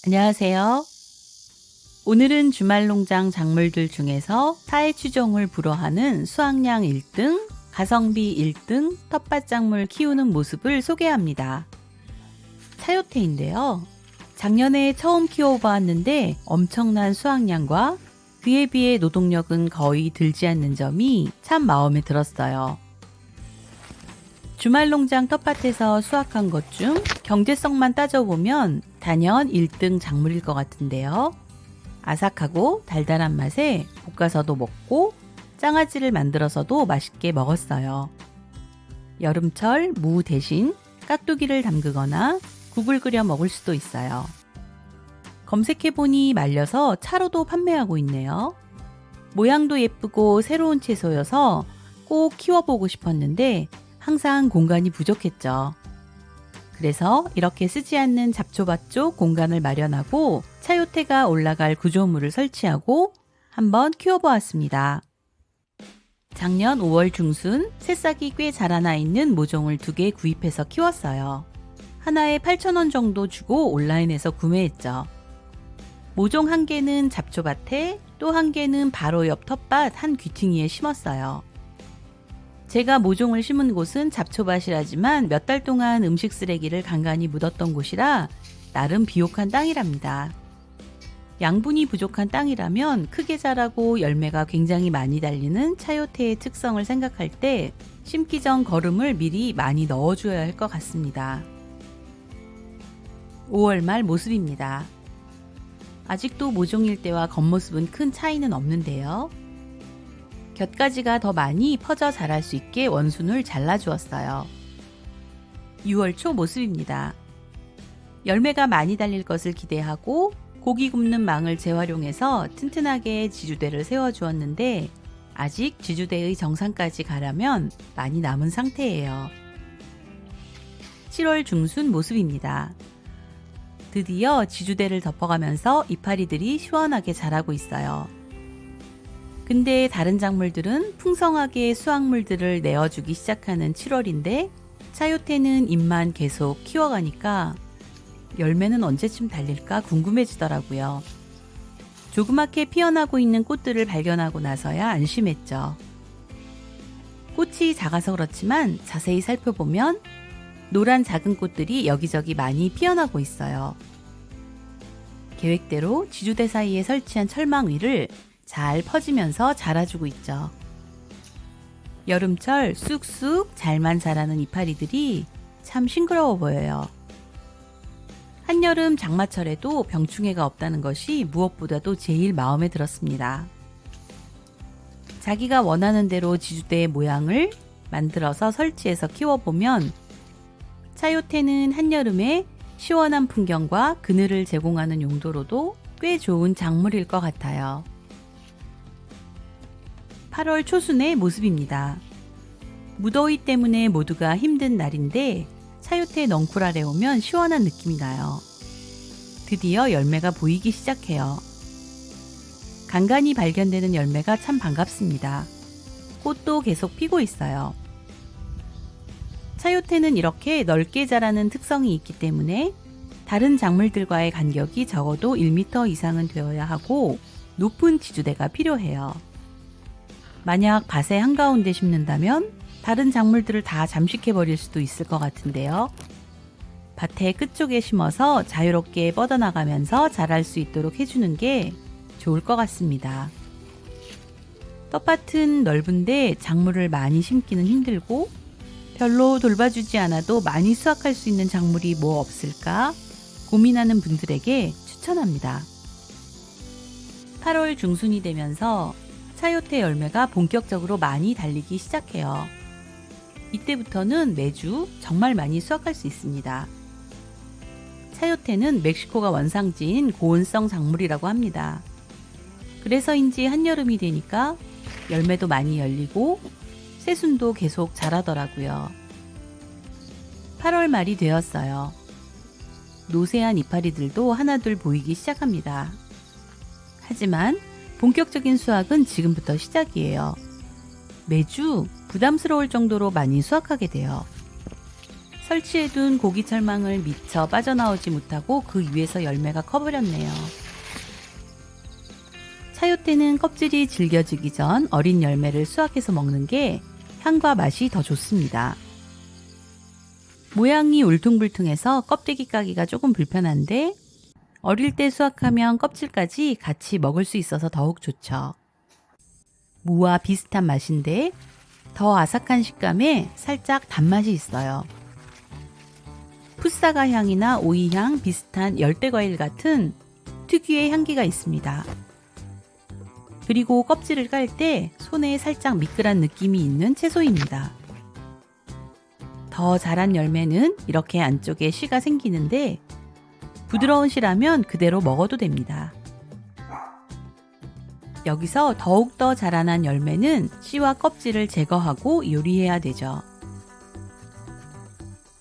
안녕하세요. 오늘은 주말농장 작물들 중에서 사회 추종을 불허하는 수확량 1등, 가성비 1등 텃밭작물 키우는 모습을 소개합니다. 차요태인데요. 작년에 처음 키워보았는데 엄청난 수확량과 그에 비해 노동력은 거의 들지 않는 점이 참 마음에 들었어요. 주말농장 텃밭에서 수확한 것 중 경제성만 따져보면 단연 1등 작물일 것 같은데요. 아삭하고 달달한 맛에 볶아서도 먹고 장아찌를 만들어서도 맛있게 먹었어요. 여름철 무 대신 깍두기를 담그거나 국을 끓여 먹을 수도 있어요. 검색해보니 말려서 차로도 판매하고 있네요. 모양도 예쁘고 새로운 채소여서 꼭 키워보고 싶었는데 항상 공간이 부족했죠. 그래서 이렇게 쓰지 않는 잡초밭 쪽 공간을 마련하고 차요태가 올라갈 구조물을 설치하고 한번 키워보았습니다. 작년 5월 중순 새싹이 꽤 자라나 있는 모종을 2개 구입해서 키웠어요. 하나에 8,000원 정도 주고 온라인에서 구매했죠. 모종 1개는 잡초밭에 또 1개는 바로 옆 텃밭 한 귀퉁이에 심었어요. 제가 모종을 심은 곳은 잡초밭이라지만 몇 달 동안 음식 쓰레기를 간간히 묻었던 곳이라 나름 비옥한 땅이랍니다. 양분이 부족한 땅이라면 크게 자라고 열매가 굉장히 많이 달리는 차요태의 특성을 생각할 때 심기 전 거름을 미리 많이 넣어줘야 할 것 같습니다. 5월 말 모습입니다. 아직도 모종일 때와 겉모습은 큰 차이는 없는데요. 곁가지가 더 많이 퍼져 자랄 수 있게 원순을 잘라주었어요. 6월 초 모습입니다. 열매가 많이 달릴 것을 기대하고 고기 굽는 망을 재활용해서 튼튼하게 지주대를 세워주었는데 아직 지주대의 정상까지 가려면 많이 남은 상태예요. 7월 중순 모습입니다. 드디어 지주대를 덮어가면서 이파리들이 시원하게 자라고 있어요. 근데 다른 작물들은 풍성하게 수확물들을 내어주기 시작하는 7월인데 차요태는 잎만 계속 키워가니까 열매는 언제쯤 달릴까 궁금해지더라고요. 조그맣게 피어나고 있는 꽃들을 발견하고 나서야 안심했죠. 꽃이 작아서 그렇지만 자세히 살펴보면 노란 작은 꽃들이 여기저기 많이 피어나고 있어요. 계획대로 지주대 사이에 설치한 철망 위를 잘 퍼지면서 자라주고 있죠. 여름철 쑥쑥 잘만 자라는 이파리들이 참 싱그러워 보여요. 한여름 장마철에도 병충해가 없다는 것이 무엇보다도 제일 마음에 들었습니다. 자기가 원하는 대로 지주대의 모양을 만들어서 설치해서 키워보면 차요태는 한여름에 시원한 풍경과 그늘을 제공하는 용도로도 꽤 좋은 작물일 것 같아요. 8월 초순의 모습입니다. 무더위 때문에 모두가 힘든 날인데 차요태 넝쿨 아래 오면 시원한 느낌이 나요. 드디어 열매가 보이기 시작해요. 간간히 발견되는 열매가 참 반갑습니다. 꽃도 계속 피고 있어요. 차요태는 이렇게 넓게 자라는 특성이 있기 때문에 다른 작물들과의 간격이 적어도 1m 이상은 되어야 하고 높은 지주대가 필요해요. 만약 밭의 한가운데 심는다면 다른 작물들을 다 잠식해버릴 수도 있을 것 같은데요. 밭의 끝쪽에 심어서 자유롭게 뻗어나가면서 자랄 수 있도록 해주는 게 좋을 것 같습니다. 텃밭은 넓은데 작물을 많이 심기는 힘들고 별로 돌봐주지 않아도 많이 수확할 수 있는 작물이 뭐 없을까 고민하는 분들에게 추천합니다. 8월 중순이 되면서 차요태 열매가 본격적으로 많이 달리기 시작해요. 이때부터는 매주 정말 많이 수확할 수 있습니다. 차요태는 멕시코가 원상지인 고온성 작물이라고 합니다. 그래서인지 한여름이 되니까 열매도 많이 열리고 새순도 계속 자라더라고요. 8월 말이 되었어요. 노쇠한 이파리들도 하나둘 보이기 시작합니다. 하지만 본격적인 수확은 지금부터 시작이에요. 매주 부담스러울 정도로 많이 수확하게 돼요. 설치해둔 고기 철망을 미처 빠져나오지 못하고 그 위에서 열매가 커버렸네요. 차요테는 껍질이 질겨지기 전 어린 열매를 수확해서 먹는 게 향과 맛이 더 좋습니다. 모양이 울퉁불퉁해서 껍데기 까기가 조금 불편한데 어릴 때 수확하면 껍질까지 같이 먹을 수 있어서 더욱 좋죠. 무와 비슷한 맛인데 더 아삭한 식감에 살짝 단맛이 있어요. 풋사과 향이나 오이향 비슷한 열대과일 같은 특유의 향기가 있습니다. 그리고 껍질을 깔 때 손에 살짝 미끌한 느낌이 있는 채소입니다. 더 자란 열매는 이렇게 안쪽에 씨가 생기는데 부드러운 씨라면 그대로 먹어도 됩니다. 여기서 더욱더 자라난 열매는 씨와 껍질을 제거하고 요리해야 되죠.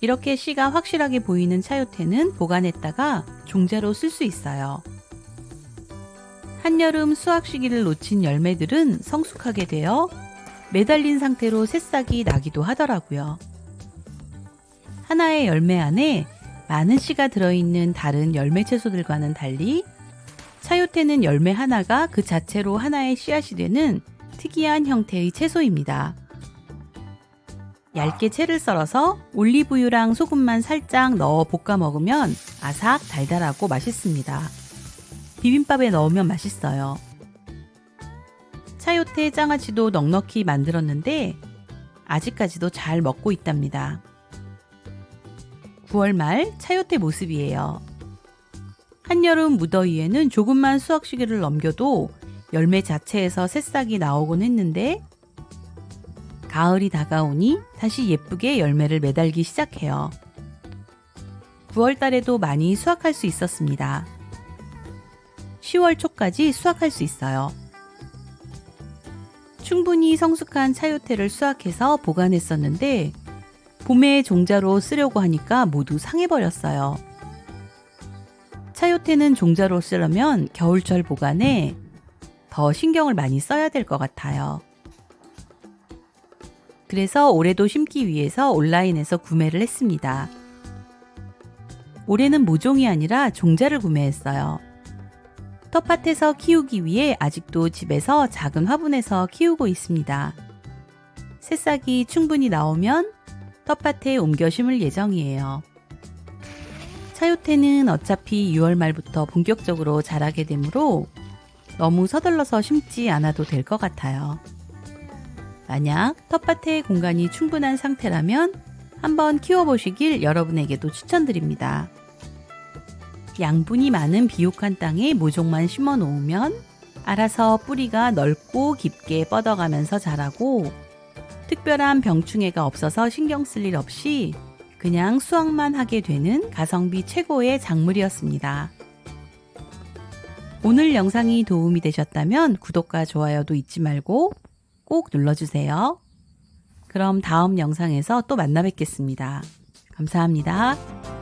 이렇게 씨가 확실하게 보이는 차요테는 보관했다가 종자로 쓸 수 있어요. 한여름 수확 시기를 놓친 열매들은 성숙하게 되어 매달린 상태로 새싹이 나기도 하더라고요. 하나의 열매 안에 많은 씨가 들어있는 다른 열매 채소들과는 달리 차요테는 열매 하나가 그 자체로 하나의 씨앗이 되는 특이한 형태의 채소입니다. 얇게 채를 썰어서 올리브유랑 소금만 살짝 넣어 볶아 먹으면 아삭 달달하고 맛있습니다. 비빔밥에 넣으면 맛있어요. 차요테 장아찌도 넉넉히 만들었는데 아직까지도 잘 먹고 있답니다. 9월 말 차요테 모습이에요. 한여름 무더위에는 조금만 수확 시기를 넘겨도 열매 자체에서 새싹이 나오곤 했는데 가을이 다가오니 다시 예쁘게 열매를 매달기 시작해요. 9월 달에도 많이 수확할 수 있었습니다. 10월 초까지 수확할 수 있어요. 충분히 성숙한 차요테를 수확해서 보관했었는데 봄에 종자로 쓰려고 하니까 모두 상해버렸어요. 차요테는 종자로 쓰려면 겨울철 보관에 더 신경을 많이 써야 될 것 같아요. 그래서 올해도 심기 위해서 온라인에서 구매를 했습니다. 올해는 모종이 아니라 종자를 구매했어요. 텃밭에서 키우기 위해 아직도 집에서 작은 화분에서 키우고 있습니다. 새싹이 충분히 나오면 텃밭에 옮겨 심을 예정이에요. 차요테는 어차피 6월 말부터 본격적으로 자라게 되므로 너무 서둘러서 심지 않아도 될 것 같아요. 만약 텃밭에 공간이 충분한 상태라면 한번 키워보시길 여러분에게도 추천드립니다. 양분이 많은 비옥한 땅에 모종만 심어 놓으면 알아서 뿌리가 넓고 깊게 뻗어가면서 자라고 특별한 병충해가 없어서 신경 쓸 일 없이 그냥 수확만 하게 되는 가성비 최고의 작물이었습니다. 오늘 영상이 도움이 되셨다면 구독과 좋아요도 잊지 말고 꼭 눌러주세요. 그럼 다음 영상에서 또 만나 뵙겠습니다. 감사합니다.